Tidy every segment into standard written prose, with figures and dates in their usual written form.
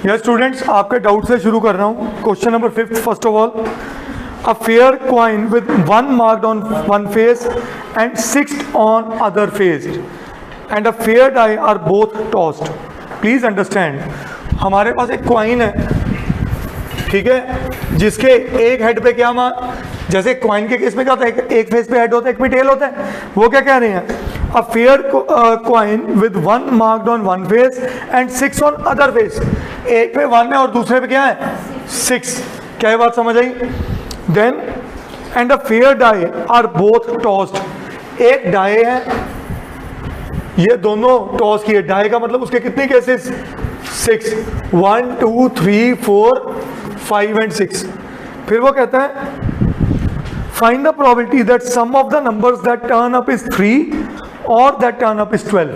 Yes students, आपके doubt से शुरू कर रहा हूँ। Question number 5 first of all, a fair coin with 1 marked on one face and 6 on other face and a fair die are both tossed. Please understand, हमारे पास एक coin है, ठीक है, जिसके एक हेड पे क्या जैसे कॉइन के केस में क्या होता है, एक फेस पे हेड होता है, एक पे टेल होता है। वो क्या कह रहे हैं, a fair coin with 1 marked on one face and 6 on other face। एक पे 1 है और दूसरे पे क्या है 6। क्या ये बात समझ आई? Then and a fair die are both tossed. एक डाई है, ये दोनों टॉस किए। डाई का मतलब उसके कितने केसेस 6, 1 2 3 4 5 and 6। फिर वो कहता है find the probability that sum of the numbers that turn up is 3 और that turn up is 12।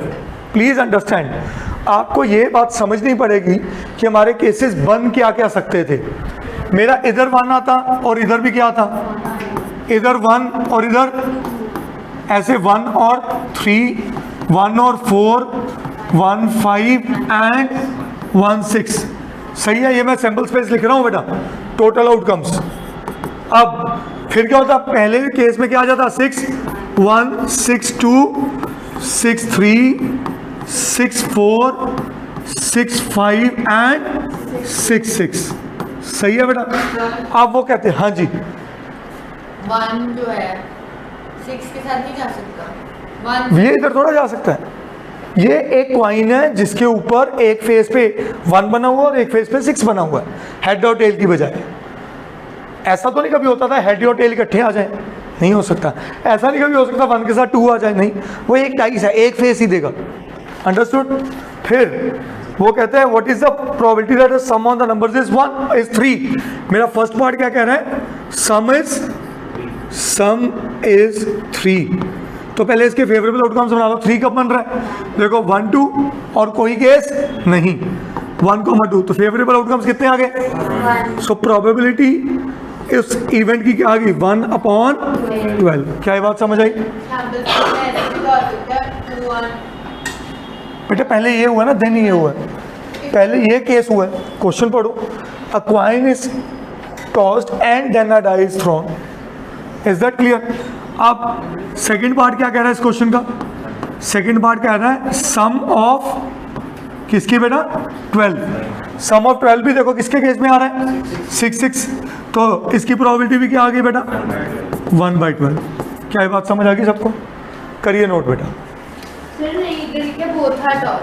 Please understand, आपको ये बात समझनी पड़ेगी कि हमारे केसेस बन क्या क्या सकते थे। मेरा इधर 1 आता और इधर भी क्या था, इधर 1 और इधर ऐसे 1 और 3, 1 और 4, 1 5 एंड 1 6। सही है, ये मैं सैंपल स्पेस लिख रहा हूँ बेटा, टोटल आउटकम्स। अब फिर क्या होता, पहले केस में क्या आ जाता 6 1 6 2 6 3 6 4 6 5 एंड 6 6। सही है बेटा। अब वो कहते हैं हाँ जी 1 जो है 6 के साथ नहीं जा सकता, 1 ये इधर थोड़ा जा सकता है। ये एक कॉइन है जिसके ऊपर एक फेस पे 1 बना हुआ और एक फेस पे 6 बना हुआ है, हेड और टेल की बजाय। ऐसा तो नहीं कभी होता था हेड और टेल इकट्ठे आ जाए, नहीं हो सकता। ऐसा नहीं कभी हो सकता 1 के साथ 2 आ जाए, नहीं, वो एक डाइस है, एक फेस ही देगा। अंडरस्टूड? फिर वो कहते हैं what is the probability that sum on the numbers is 3। मेरा फर्स्ट पार्ट क्या कह रहा है, सम इज 3। तो पहले इसके फेवरेबल आउटकम्स बना लो। 3 कब बन रहा है, देखो 1 2 और कोई केस नहीं, 1,2। तो फेवरेबल आउटकम्स कितने आ गए? सो प्रोबेबिलिटी इस इवेंट की क्या आ गई 1/12। क्या ये बात समझ आई बेटा? पहले ये हुआ ना, देन ये हुआ, पहले ये केस हुआ है। क्वेश्चन पढ़ो, a coin is tossed and then a die is thrown. Is that clear? अब सेकंड पार्ट क्या कह रहा है इस क्वेश्चन का? सेकंड पार्ट कह रहा है सम ऑफ किसकी बेटा 12। सम ऑफ 12 भी देखो किसके केस में आ रहा है 6 6। तो इसकी प्रोबेबिलिटी भी क्या आ गई बेटा 1/12। क्या ये बात समझ आ गई सबको? करिए नोट बेटा। सर नहीं, इधर क्या बोथ आर टॉस।